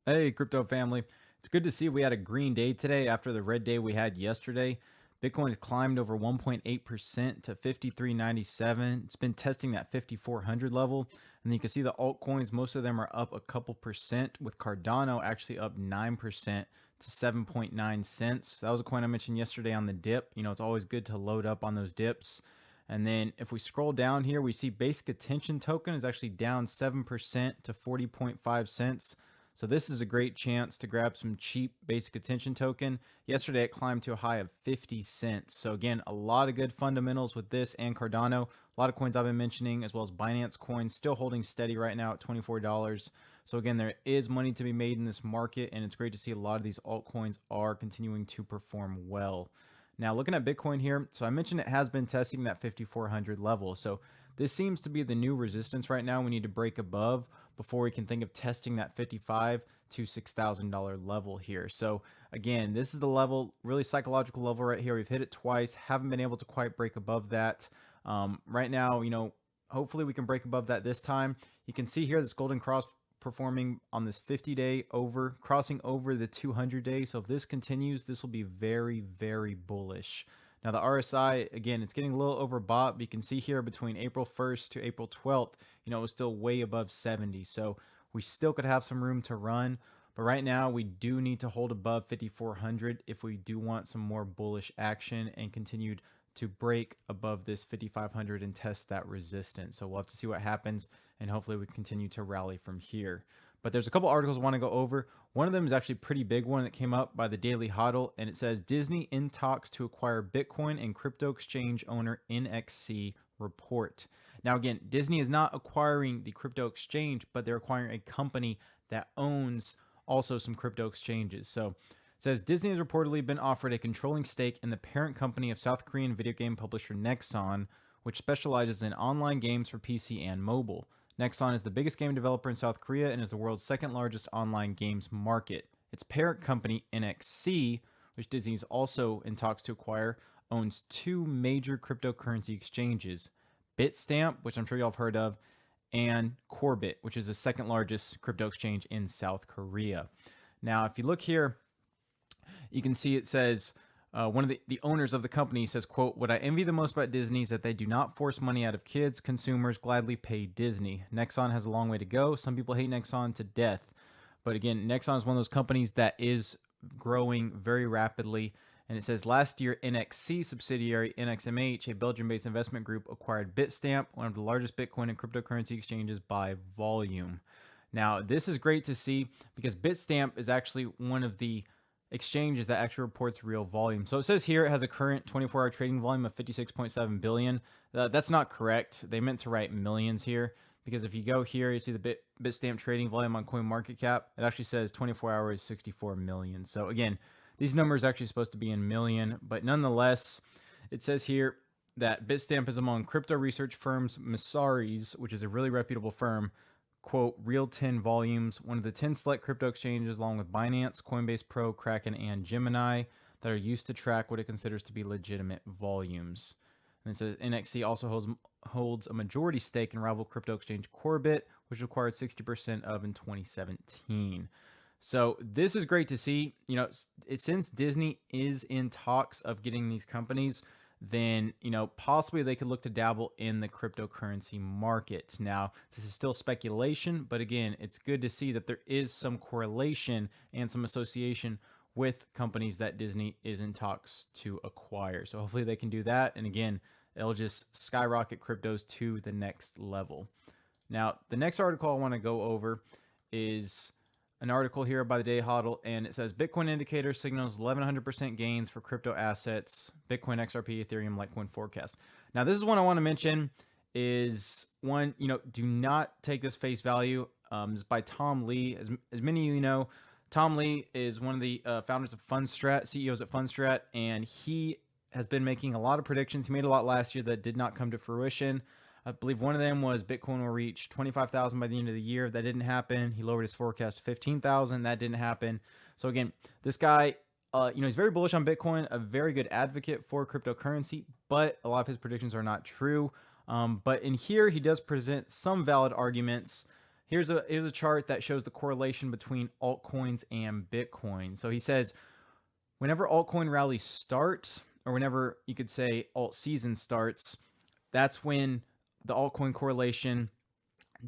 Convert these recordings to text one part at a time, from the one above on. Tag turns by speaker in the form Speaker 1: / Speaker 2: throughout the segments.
Speaker 1: Hey, crypto family. It's good to see we had a green day today after the red day we had yesterday. Bitcoin has climbed over 1.8% to 53.97. It's been testing that 5400 level. And you can see the altcoins, most of them are up a couple percent, with Cardano actually up 9% to 7.9 cents. That was a coin I mentioned yesterday on the dip. It's always good to load up on those dips. And then if we scroll down here, we see basic attention token is actually down 7% to 40.5 cents. So this is a great chance to grab some cheap basic attention token. Yesterday it climbed to a high of 50 cents. So again, a lot of good fundamentals with this and Cardano. A lot of coins I've been mentioning, as well as Binance coins, still holding steady right now at $24. So again, there is money to be made in this market, and it's great to see a lot of these altcoins are continuing to perform well. Now looking at Bitcoin here, so I mentioned it has been testing that 5400 level. So this seems to be the new resistance right now we need to break above before we can think of testing that $55,000 to $6,000 level here. So again, this is the level, really psychological level right here. We've hit it twice, haven't been able to quite break above that. Right now, hopefully we can break above that this time. You can see here this golden cross performing on this 50-day over, crossing over the 200-day. So if this continues, this will be very, very bullish. Now the RSI, again, it's getting a little overbought, but you can see here between April 1st to April 12th, it was still way above 70. So we still could have some room to run. But right now we do need to hold above 5,400 if we do want some more bullish action and continued to break above this 5,500 and test that resistance. So we'll have to see what happens, and hopefully we continue to rally from here. But there's a couple articles I want to go over. One of them is actually a pretty big one that came up by the Daily Hodl, and it says Disney in talks to acquire Bitcoin and crypto exchange owner NXC report. Now again, Disney is not acquiring the crypto exchange, but they're acquiring a company that owns also some crypto exchanges. So it says Disney has reportedly been offered a controlling stake in the parent company of South Korean video game publisher Nexon, which specializes in online games for PC and mobile. Nexon is the biggest game developer in South Korea and is the world's second largest online games market. Its parent company, NXC, which Disney is also in talks to acquire, owns two major cryptocurrency exchanges, Bitstamp, which I'm sure y'all have heard of, and Corbit, which is the second largest crypto exchange in South Korea. Now, if you look here, you can see it says, one of the owners of the company says, quote, "What I envy the most about Disney is that they do not force money out of kids. Consumers gladly pay Disney. Nexon has a long way to go. Some people hate Nexon to death." But again, Nexon is one of those companies that is growing very rapidly. And it says last year, NXC subsidiary NXMH, a Belgium-based investment group, acquired Bitstamp, one of the largest Bitcoin and cryptocurrency exchanges by volume. Now, this is great to see because Bitstamp is actually one of the exchanges that actually reports real volume. So it says here it has a current 24-hour trading volume of 56.7 billion. That's not correct. They meant to write millions here, because if you go here, you see the Bitstamp trading volume on CoinMarketCap. It actually says 24 hours, 64 million. So again, these numbers are actually supposed to be in million, but nonetheless, it says here that Bitstamp is among crypto research firms Messari's, which is a really reputable firm, quote, real 10 volumes, one of the 10 select crypto exchanges along with Binance, Coinbase Pro, Kraken, and Gemini that are used to track what it considers to be legitimate volumes. And it says NXC also holds a majority stake in rival crypto exchange Corbit, which acquired 60% of in 2017. So this is great to see. Since Disney is in talks of getting these companies, then possibly they could look to dabble in the cryptocurrency market. Now, this is still speculation, but again, it's good to see that there is some correlation and some association with companies that Disney is in talks to acquire. So hopefully they can do that, and again, it'll just skyrocket cryptos to the next level. Now, the next article I want to go over is an article here by the Daily Hodl, and it says Bitcoin indicator signals 1100% gains for crypto assets, Bitcoin, XRP, Ethereum, Litecoin forecast. Now, this is one I want to mention is one, do not take this face value. It's by Tom Lee. As many of you know, Tom Lee is one of the founders of Fundstrat, CEOs at Fundstrat, and he has been making a lot of predictions. He made a lot last year that did not come to fruition. I believe one of them was Bitcoin will reach 25,000 by the end of the year. That didn't happen. He lowered his forecast to 15,000. That didn't happen. So again, this guy, he's very bullish on Bitcoin, a very good advocate for cryptocurrency, but a lot of his predictions are not true. But in here, he does present some valid arguments. Here's a chart that shows the correlation between altcoins and Bitcoin. So he says, whenever altcoin rallies start, or whenever you could say alt season starts, that's when the altcoin correlation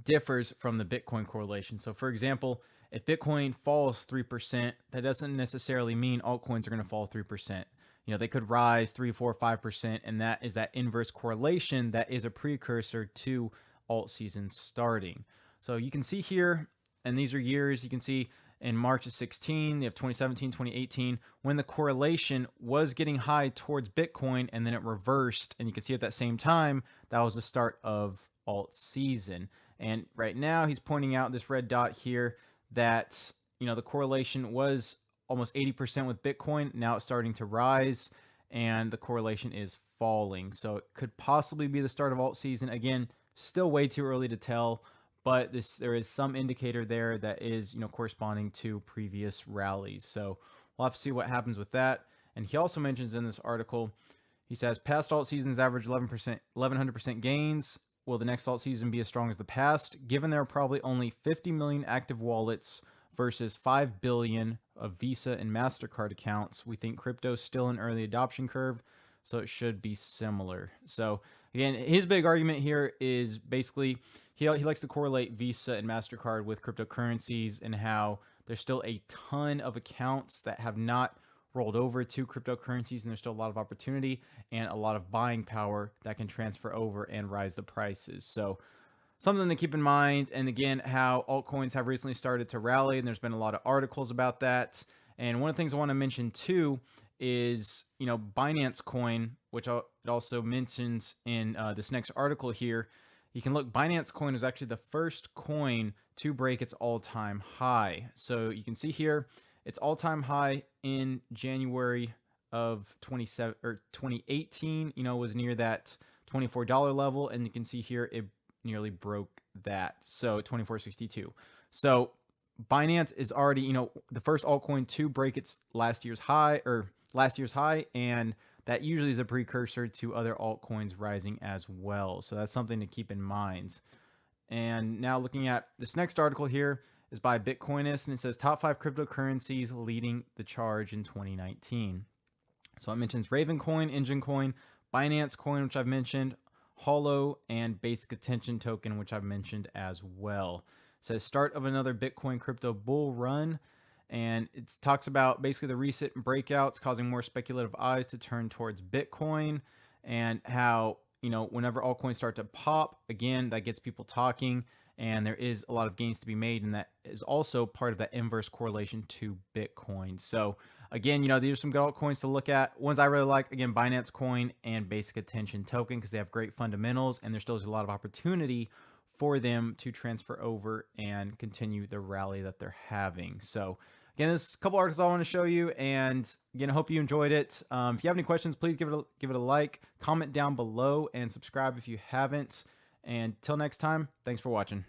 Speaker 1: differs from the Bitcoin correlation. So for example, if Bitcoin falls 3%, that doesn't necessarily mean altcoins are going to fall 3%. They could rise 3, 4, 5%, and that is that inverse correlation that is a precursor to alt season starting. So you can see here, and these are years, you can see in March of 16, you have 2017, 2018, when the correlation was getting high towards Bitcoin, and then it reversed, and you can see at that same time, that was the start of alt season. And right now, he's pointing out this red dot here that, the correlation was almost 80% with Bitcoin. Now it's starting to rise, and the correlation is falling. So it could possibly be the start of alt season. Again, still way too early to tell, but there is some indicator there that is, corresponding to previous rallies. So we'll have to see what happens with that. And he also mentions in this article, he says, past alt seasons average 1,100% gains. Will the next alt season be as strong as the past? Given there are probably only 50 million active wallets versus 5 billion of Visa and MasterCard accounts, we think crypto is still an early adoption curve, so it should be similar. So again, his big argument here is basically he likes to correlate Visa and MasterCard with cryptocurrencies, and how there's still a ton of accounts that have not rolled over to cryptocurrencies, and there's still a lot of opportunity and a lot of buying power that can transfer over and rise the prices. So something to keep in mind. And again, how altcoins have recently started to rally, and there's been a lot of articles about that. And one of the things I want to mention too is, Binance Coin, which it also mentions in this next article here. You can look, Binance Coin is actually the first coin to break its all-time high. So you can see here, its all-time high in January of 2018, was near that $24 level. And you can see here, it nearly broke that. So $24.62. So Binance is already, the first altcoin to break its last year's high. And that usually is a precursor to other altcoins rising as well. So that's something to keep in mind. And now looking at this next article here is by Bitcoinist, and it says top 5 cryptocurrencies leading the charge in 2019. So it mentions Raven Coin, Engine Coin, Binance Coin, which I've mentioned, Holo, and Basic Attention Token, which I've mentioned as well. It says start of another Bitcoin crypto bull run, and it talks about basically the recent breakouts causing more speculative eyes to turn towards Bitcoin, and how, whenever altcoins start to pop, again, that gets people talking, and there is a lot of gains to be made, and that is also part of that inverse correlation to Bitcoin. So again, these are some good altcoins to look at. Ones I really like, again, Binance Coin and Basic Attention Token, because they have great fundamentals, and there's still a lot of opportunity for them to transfer over and continue the rally that they're having. So again, there's a couple articles I want to show you, and again, I hope you enjoyed it. If you have any questions, please give it a like, comment down below, and subscribe if you haven't. And till next time, thanks for watching.